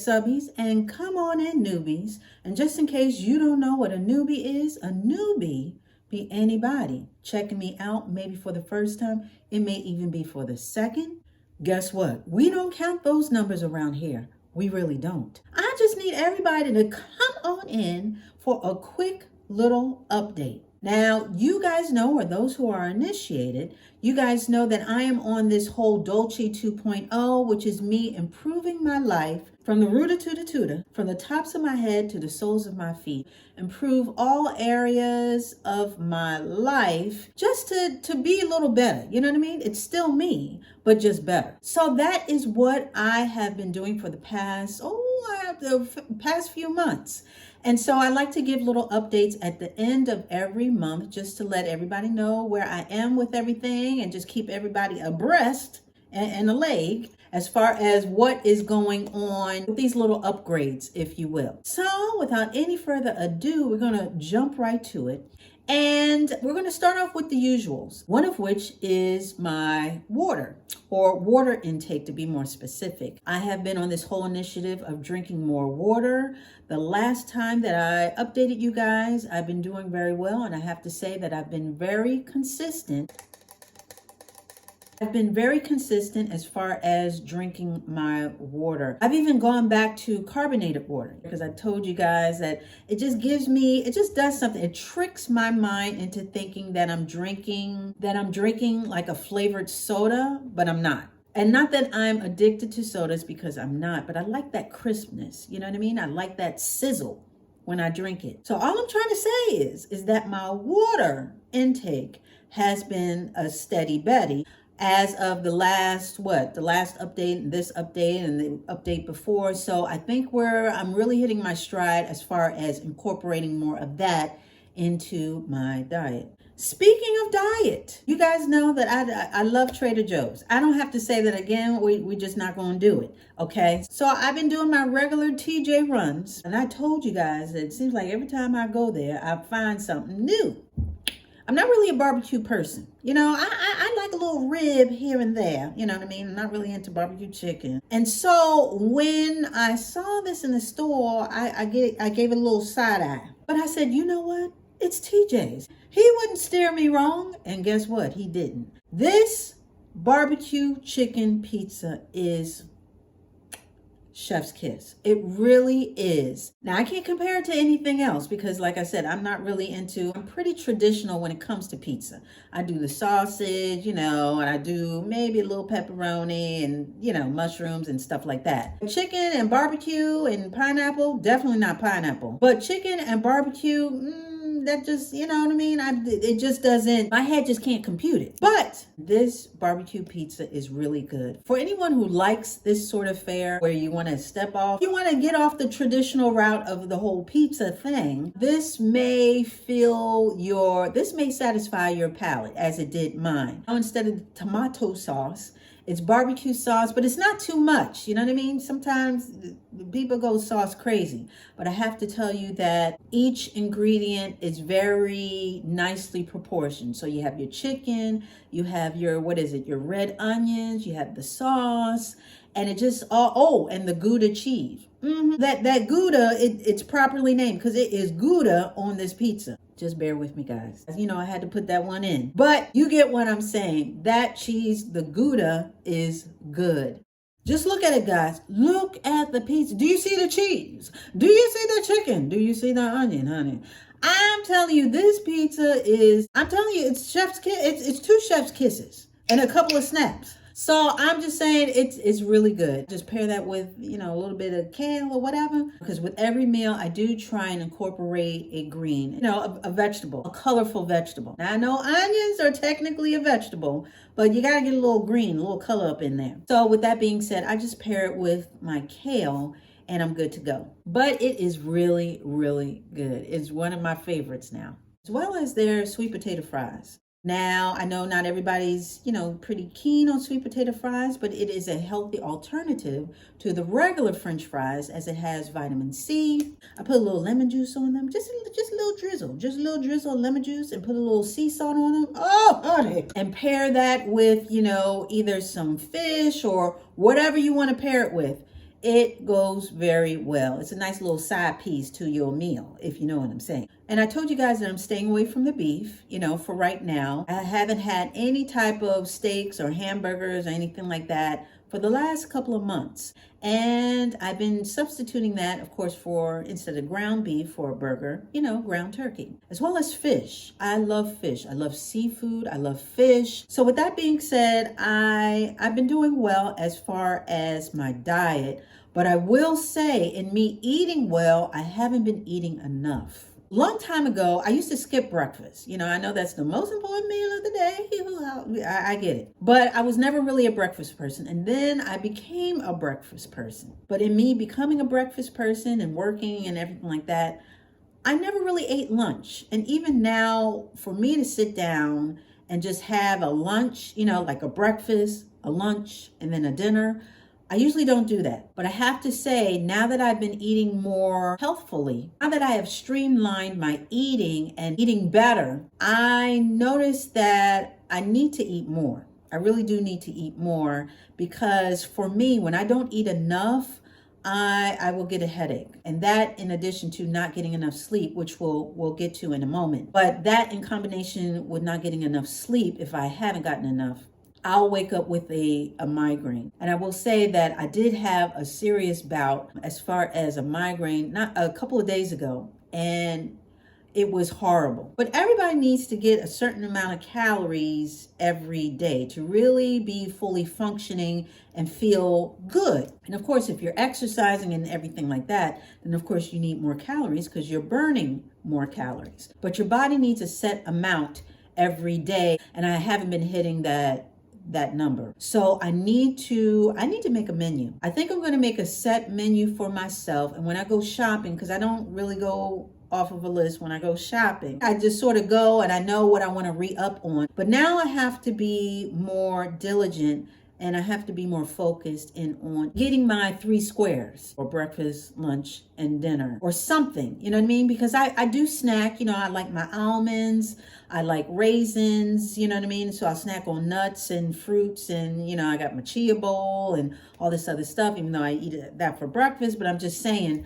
subbies, and come on in, newbies. And just in case you don't know what a newbie is, a newbie be anybody checking me out, maybe for the first time. It may even be for the second. Guess what? We don't count those numbers around here. We really don't. I just need everybody to come on in for a quick little update. Now, you guys know, or those who are initiated, you guys know that I am on this whole Dolce 2.0, which is me improving my life from the rooter to the tutor, from the tops of my head to the soles of my feet. Improve all areas of my life just to be a little better. You know what I mean? It's still me, but just better. So that is what I have been doing for the past few months. And so I like to give little updates at the end of every month just to let everybody know where I am with everything and just keep everybody abreast and a leg as far as what is going on with these little upgrades, if you will. So without any further ado, we're going to jump right to it. And we're going to start off with the usuals, one of which is my water, or water intake to be more specific. I have been on this whole initiative of drinking more water. The last time that I updated you guys, I've been doing very well, and I have to say that I've been very consistent. I've been very consistent as far as drinking my water. I've even gone back to carbonated water because I told you guys that it just does something. It tricks my mind into thinking that I'm drinking like a flavored soda, but I'm not. And not that I'm addicted to sodas, because I'm not, but I like that crispness. You know what I mean? I like that sizzle when I drink it. So all I'm trying to say is that my water intake has been a steady Betty. As of the last update, this update, and the update before. So I think I'm really hitting my stride as far as incorporating more of that into my diet. Speaking of diet, you guys know that I love Trader Joe's. I don't have to say that again. We're just not going to do it. Okay. So I've been doing my regular TJ runs, and I told you guys that it seems like every time I go there, I find something new. I'm not really a barbecue person. You know, I like a little rib here and there. You know what I mean? I'm not really into barbecue chicken. And so when I saw this in the store, I gave it a little side eye. But I said, you know what? It's TJ's. He wouldn't steer me wrong. And guess what? He didn't. This barbecue chicken pizza is chef's kiss. It really is. Now, I can't compare it to anything else because, like I said, I'm pretty traditional when it comes to pizza. I do the sausage, and I do maybe a little pepperoni and, mushrooms and stuff like that. Chicken and barbecue and pineapple, definitely not pineapple. But chicken and barbecue, that just, you know what I mean? It just doesn't, my head just can't compute it. But this barbecue pizza is really good. For anyone who likes this sort of fare where you want to step off, you want to get off the traditional route of the whole pizza thing, this may satisfy your palate as it did mine. Now, instead of tomato sauce, it's barbecue sauce, but it's not too much. You know what I mean? Sometimes people go sauce crazy, but I have to tell you that each ingredient is very nicely proportioned. So you have your chicken, you have your red onions, you have the sauce, and it just and the Gouda cheese. That Gouda, it's properly named because it is Gouda on this pizza. Just bear with me, guys. I had to put that one in. But you get what I'm saying. That cheese, the Gouda, is good. Just look at it, guys. Look at the pizza. Do you see the cheese? Do you see the chicken? Do you see the onion, honey? I'm telling you, this pizza it's chef's kiss. It's two chef's kisses and a couple of snaps. So I'm just saying it's really good. Just pair that with, a little bit of kale or whatever. Because with every meal, I do try and incorporate a green, a vegetable, a colorful vegetable. Now, I know onions are technically a vegetable, but you got to get a little green, a little color up in there. So with that being said, I just pair it with my kale and I'm good to go. But it is really, really good. It's one of my favorites now, as well as their sweet potato fries. Now, I know not everybody's, pretty keen on sweet potato fries, but it is a healthy alternative to the regular French fries as it has vitamin C. I put a little lemon juice on them, just a little drizzle of lemon juice, and put a little sea salt on them. Oh, honey. And pair that with, either some fish or whatever you want to pair it with. it goes very well. It's a nice little side piece to your meal, if you know what I'm saying. And I told you guys that I'm staying away from the beef, for right now. I haven't had any type of steaks or hamburgers or anything like that for the last couple of months. And I've been substituting that, of course, for, instead of ground beef, for a burger, ground turkey, as well as fish. I love fish. I love seafood. I love fish. So with that being said, I've been doing well as far as my diet, but I will say, in me eating well, I haven't been eating enough. Long time ago, I used to skip breakfast. I know that's the most important meal of the day. I get it. But I was never really a breakfast person. And then I became a breakfast person. But in me becoming a breakfast person and working and everything like that, I never really ate lunch. And even now, for me to sit down and just have a lunch, like a breakfast, a lunch, and then a dinner, I usually don't do that. But I have to say, now that I've been eating more healthfully, now that I have streamlined my eating and eating better, I noticed that I need to eat more. I really do need to eat more, because for me, when I don't eat enough, I will get a headache. And that, in addition to not getting enough sleep, which we'll get to in a moment. But that, in combination with not getting enough sleep, if I haven't gotten enough, I'll wake up with a migraine. And I will say that I did have a serious bout as far as a migraine, not a couple of days ago, and it was horrible. But everybody needs to get a certain amount of calories every day to really be fully functioning and feel good. And of course, if you're exercising and everything like that, then of course you need more calories because you're burning more calories. But your body needs a set amount every day, and I haven't been hitting that number. So I need to make a menu. I think I'm going to make a set menu for myself. And when I go shopping, because I don't really go off of a list when I go shopping, I just sort of go and I know what I want to re-up on. But now I have to be more diligent, and I have to be more focused on getting my 3 squares, or breakfast, lunch, and dinner, or something, you know what I mean? Because I do snack, I like my almonds, I like raisins, you know what I mean? So I'll snack on nuts and fruits, and, I got my chia bowl and all this other stuff, even though I eat that for breakfast. But I'm just saying,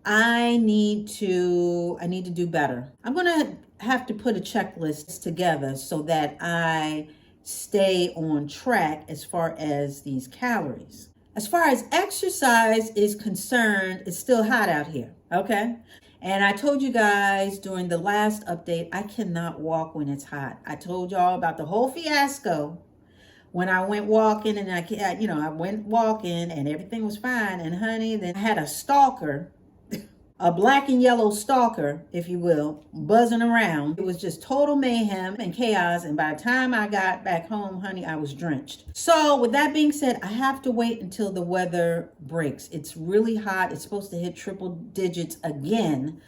I need to do better. I'm going to have to put a checklist together so that I stay on track as far as these calories. As far as exercise is concerned, it's still hot out here, okay? And I told you guys during the last update, I cannot walk when it's hot. I told y'all about the whole fiasco when I went walking, and I went walking and everything was fine. And honey, then I had a stalker, a black and yellow stalker, if you will, buzzing around. It was just total mayhem and chaos. And by the time I got back home, honey, I was drenched. So with that being said, I have to wait until the weather breaks. It's really hot. It's supposed to hit triple digits again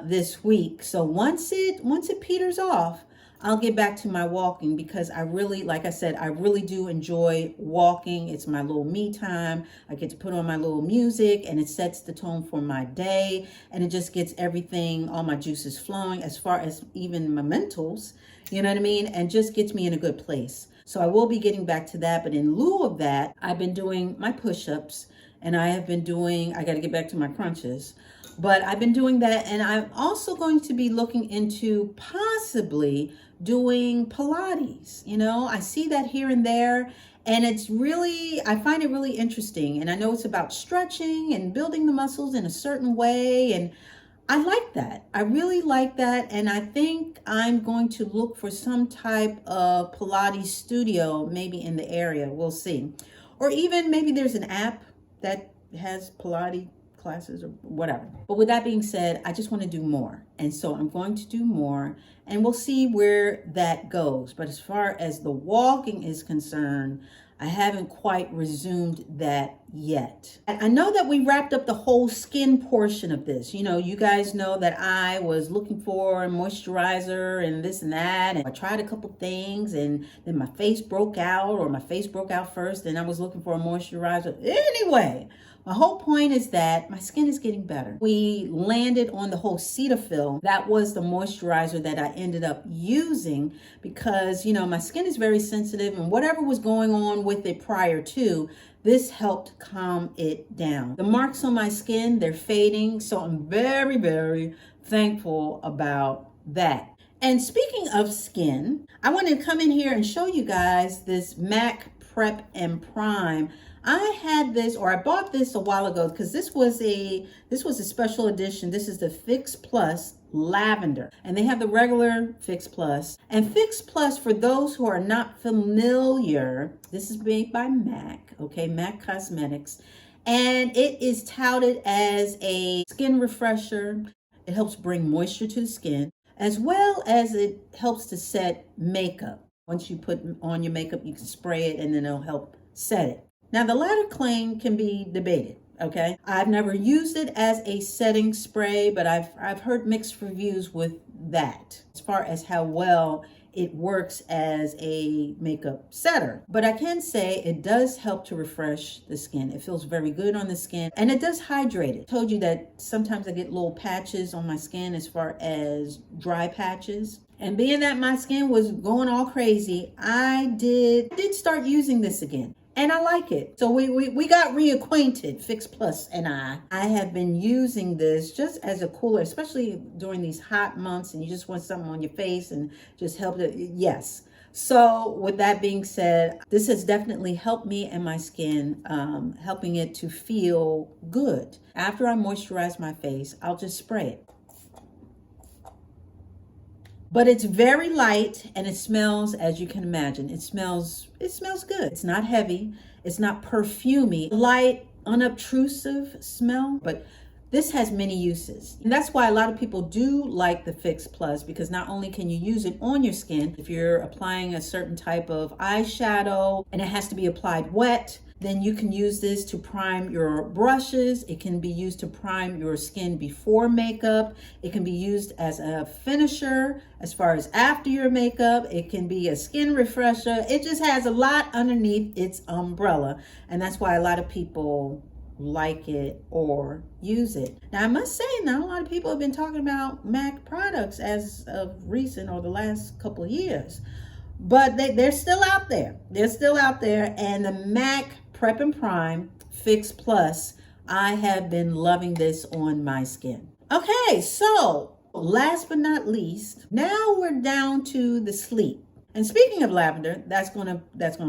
this week. So once it peters off, I'll get back to my walking, because I really, like I said, I really do enjoy walking. It's my little me time. I get to put on my little music, and it sets the tone for my day, and it just gets everything, all my juices flowing, as far as even my mentals, you know what I mean? And just gets me in a good place. So I will be getting back to that. But in lieu of that, I've been doing my push-ups, and I got to get back to my crunches. But I've been doing that, and I'm also going to be looking into possibly doing Pilates. I see that here and there, and I find it really interesting. And I know it's about stretching and building the muscles in a certain way, and I like that. I really like that, and I think I'm going to look for some type of Pilates studio, maybe in the area. We'll see. Or even maybe there's an app that has Pilates classes or whatever. But with that being said, I just want to do more. And so I'm going to do more, and we'll see where that goes. But as far as the walking is concerned, I haven't quite resumed that yet. I know that we wrapped up the whole skin portion of this. You guys know that I was looking for a moisturizer and this and that. And I tried a couple things, and then my face broke out, or my face broke out first, and I was looking for a moisturizer. Anyway, My whole point is that my skin is getting better. We landed on the whole Cetaphil. That was the moisturizer that I ended up using because, my skin is very sensitive, and whatever was going on with it prior to, this helped calm it down. The marks on my skin, they're fading, so I'm very, very thankful about that. And speaking of skin, I wanted to come in here and show you guys this MAC Prep and Prime. I had this, or I bought this a while ago because this was a special edition. This is the Fix Plus Lavender, and they have the regular Fix Plus. And Fix Plus, for those who are not familiar, this is made by MAC, okay, MAC Cosmetics, and it is touted as a skin refresher. It helps bring moisture to the skin, as well as it helps to set makeup. Once you put on your makeup, you can spray it and then it'll help set it. Now, the latter claim can be debated, okay? I've never used it as a setting spray, but I've heard mixed reviews with that as far as how well it works as a makeup setter. But I can say it does help to refresh the skin. It feels very good on the skin, and it does hydrate it. I told you that sometimes I get little patches on my skin as far as dry patches. And being that my skin was going all crazy, I did start using this again. And I like it. So we got reacquainted, Fix Plus and I. I have been using this just as a cooler, especially during these hot months and you just want something on your face and just help it. Yes. So with that being said, this has definitely helped me and my skin, helping it to feel good. After I moisturize my face, I'll just spray it. But it's very light and it smells, as you can imagine, it smells good. It's not heavy. It's not perfumey. Light, unobtrusive smell, but this has many uses. And that's why a lot of people do like the Fix Plus, because not only can you use it on your skin, if you're applying a certain type of eyeshadow and it has to be applied wet, then you can use this to prime your brushes. It can be used to prime your skin before makeup. It can be used as a finisher as far as after your makeup. It can be a skin refresher. It just has a lot underneath its umbrella. And that's why a lot of people like it or use it. Now, I must say, not a lot of people have been talking about MAC products as of recent or the last couple of years. But they're still out there. They're still out there. And the MAC Prep and Prime Fix Plus, I have been loving this on my skin. Okay, so last but not least, now we're down to the sleep. And speaking of lavender, that's gonna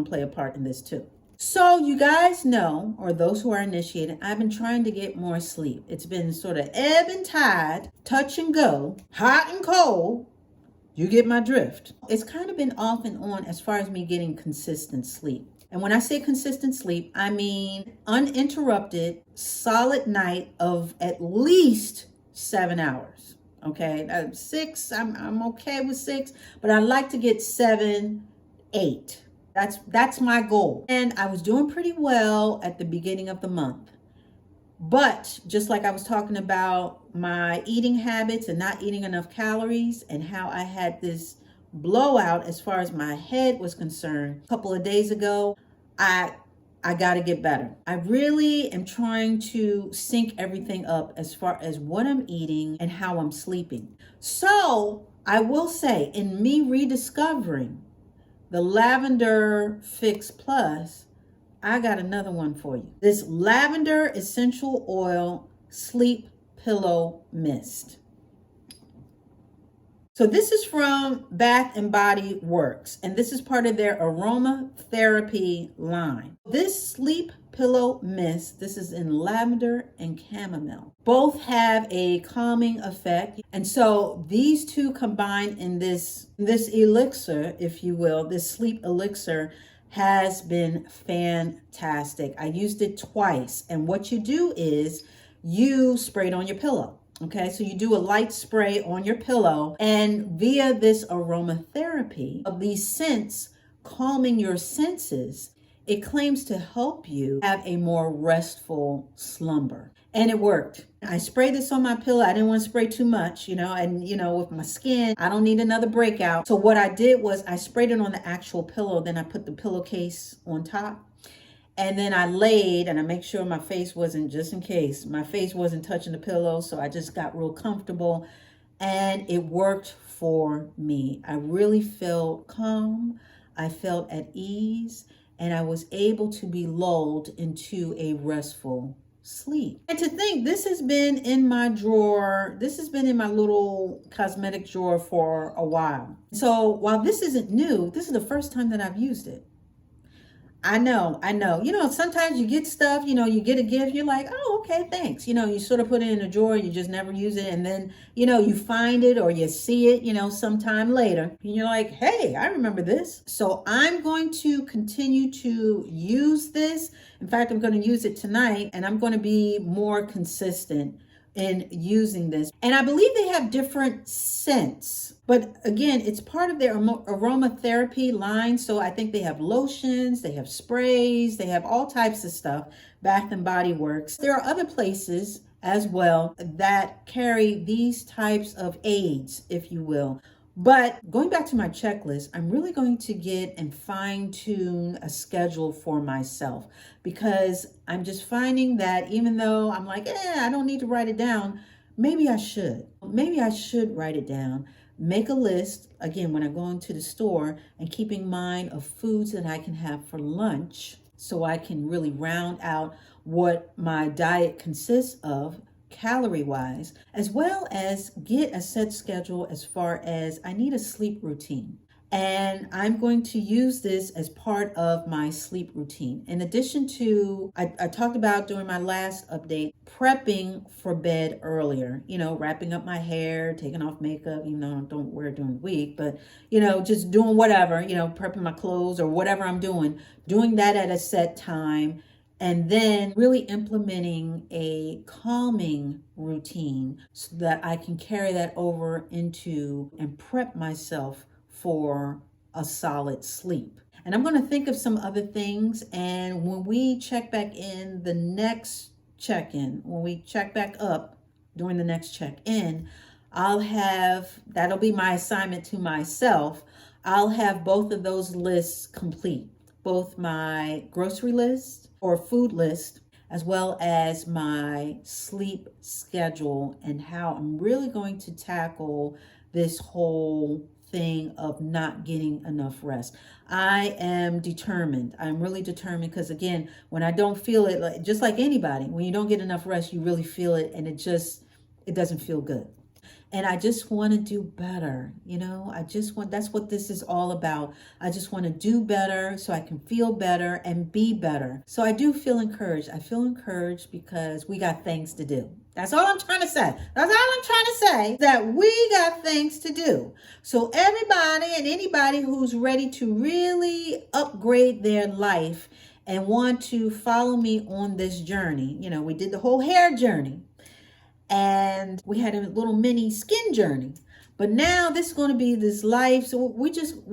play a part in this too. So you guys know, or those who are initiated, I've been trying to get more sleep. It's been sort of ebb and tide, touch and go, hot and cold. You get my drift. It's kind of been off and on as far as me getting consistent sleep. And when I say consistent sleep, I mean uninterrupted, solid night of at least 7 hours. Okay, 6, I'm okay with 6, but I like to get 7, 8. That's my goal. And I was doing pretty well at the beginning of the month. But just like I was talking about my eating habits and not eating enough calories and how I had this blowout as far as my head was concerned a couple of days ago, I got to get better. I really am trying to sync everything up as far as what I'm eating and how I'm sleeping. So I will say, in me rediscovering the Lavender Fix Plus, I got another one for you. This Lavender Essential Oil Sleep Pillow Mist. So this is from Bath and Body Works, and this is part of their aromatherapy line. This sleep pillow mist, this is in lavender and chamomile. Both have a calming effect. And so these two combined in this elixir, if you will, this sleep elixir, has been fantastic. I used it twice. And what you do is you spray it on your pillow. Okay, so you do a light spray on your pillow, and via this aromatherapy of these scents, calming your senses, it claims to help you have a more restful slumber. And it worked. I sprayed this on my pillow. I didn't want to spray too much, and with my skin, I don't need another breakout. So what I did was I sprayed it on the actual pillow, then I put the pillowcase on top. And then I laid and I make sure my face wasn't, just in case, my face wasn't touching the pillow. So I just got real comfortable and it worked for me. I really felt calm. I felt at ease and I was able to be lulled into a restful sleep. And to think, this has been in my drawer, this has been in my little cosmetic drawer for a while. So while this isn't new, this is the first time that I've used it. I know. You know, sometimes you get stuff, you know, you get a gift, you're like, oh, okay, thanks. You know, you sort of put it in a drawer, you just never use it. And then, you know, you find it or you see it, you know, sometime later. And you're like, hey, I remember this. So I'm going to continue to use this. In fact, I'm going to use it tonight and I'm going to be more consistent in using this. And I believe they have different scents. But again, it's part of their aromatherapy line. So I think they have lotions, they have sprays, they have all types of stuff, Bath and Body Works. There are other places as well that carry these types of aids, if you will. But going back to my checklist, I'm really going to get and fine tune a schedule for myself because I'm just finding that even though I'm like, I don't need to write it down, maybe I should. Maybe I should write it down. Make a list, again, when I go into the store and keeping mind of foods that I can have for lunch so I can really round out what my diet consists of calorie-wise, as well as get a set schedule as far as I need a sleep routine. And I'm going to use this as part of my sleep routine. In addition to, I talked about during my last update, prepping for bed earlier, you know, wrapping up my hair, taking off makeup, even though I don't wear it during the week, but, you know, just doing whatever, you know, prepping my clothes or whatever I'm doing that at a set time. And then really implementing a calming routine so that I can carry that over into and prep myself for a solid sleep. And I'm going to think of some other things. And when we check back in the next check-in, when we check back up during the next check-in, that'll be my assignment to myself. I'll have both of those lists complete, both my grocery list or food list, as well as my sleep schedule and how I'm really going to tackle this whole thing of not getting enough rest. I am determined. I'm really determined because again, when I don't feel it, just like anybody, when you don't get enough rest, you really feel it and it doesn't feel good. And I just want to do better. You know, that's what this is all about. I just want to do better so I can feel better and be better. So I do feel encouraged. I feel encouraged because we got things to do. That's all I'm trying to say. That's all I'm trying to say, that we got things to do. So everybody and anybody who's ready to really upgrade their life and want to follow me on this journey, you know, we did the whole hair journey. And we had a little mini skin journey. But now this is going to be this life. So we're just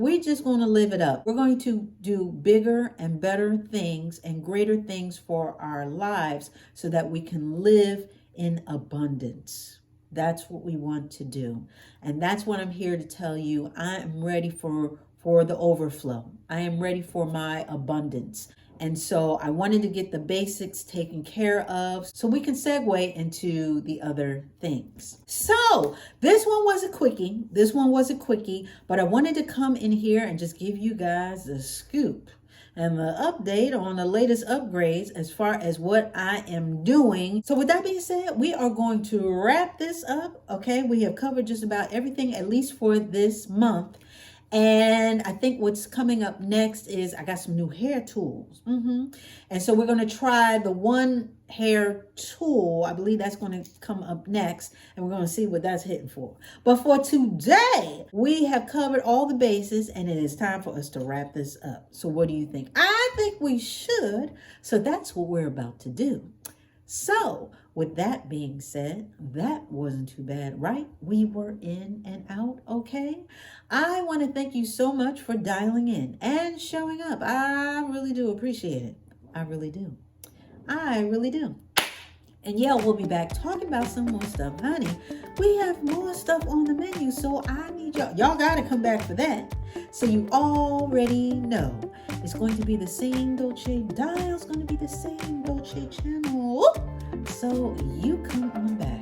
going to live it up. We're going to do bigger and better things and greater things for our lives so that we can live in abundance. That's what we want to do. And that's what I'm here to tell you. I am ready for the overflow. I am ready for my abundance. And so I wanted to get the basics taken care of so we can segue into the other things. So this one was a quickie. But I wanted to come in here and just give you guys the scoop and the update on the latest upgrades as far as what I am doing. So with that being said, we are going to wrap this up. Okay, we have covered just about everything, at least for this month. And I think what's coming up next is I got some new hair tools. And so we're going to try the one hair tool. I believe that's going to come up next. And we're going to see what that's hitting for. But for today, we have covered all the bases. And it is time for us to wrap this up. So what do you think? I think we should. So that's what we're about to do. So with that being said, that wasn't too bad, right? We were in and out, okay? I want to thank you so much for dialing in and showing up. I really do appreciate it. I really do. And yeah, we'll be back talking about some more stuff. Honey, we have more stuff on the menu, so I need y'all got to come back for that. So you already know it's going to be the same Dolce dial, it's going to be the same Dolce channel. So you come on back.